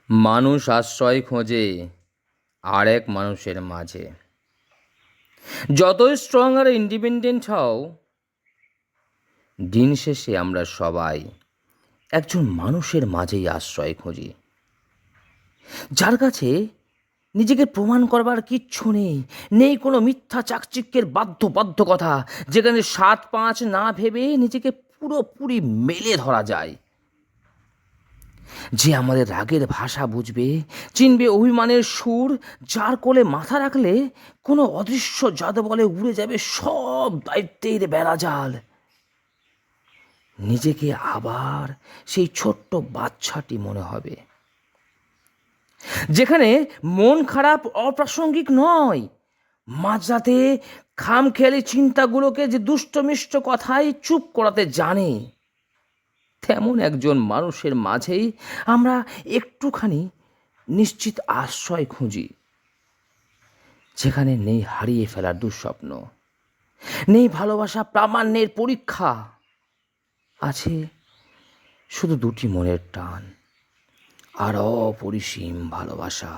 মানুষ আশ্রয় খোঁজে আর এক মানুষের মাঝে। যতই স্ট্রং আর ইন্ডিপেন্ডেন্ট হও, দিন শেষে আমরা সবাই একজন মানুষের মাঝেই আশ্রয় খুঁজি, যার কাছে নিজেকে প্রমাণ করবার কিচ্ছু নেই। নেই কোনো মিথ্যা চাকচিক্যের বাধ্যবাধকতা, যেখানে ৭-৫ না ভেবে নিজেকে পুরোপুরি মেলে ধরা যায়। যে আমাদের রাগের ভাষা বুঝবে, চিনবে অভিমানের সুর, যার কোলে মাথা রাখলে কোনো অদৃশ্য জাদু বলে উড়ে যাবে সব দায়িত্বের বেড়াজাল। নিজেকে আবার সেই ছোট্ট বাচ্চাটি মনে হবে, যেখানে মন খারাপ অপ্রাসঙ্গিক নয়, মাঝরাতে খামখেয়ালি চিন্তাগুলোকে যে দুষ্টমিষ্ট কথায় চুপ করাতে জানে। তেমন একজন মানুষের মাঝেই আমরা একটুখানি নিশ্চিত আশ্রয় খুঁজি, যেখানে নেই হারিয়ে ফেলার দুঃস্বপ্ন, নেই ভালোবাসা প্রামাণ্যের পরীক্ষা, আছে শুধু দুটি মনের টান আর অপরিসীম ভালোবাসা।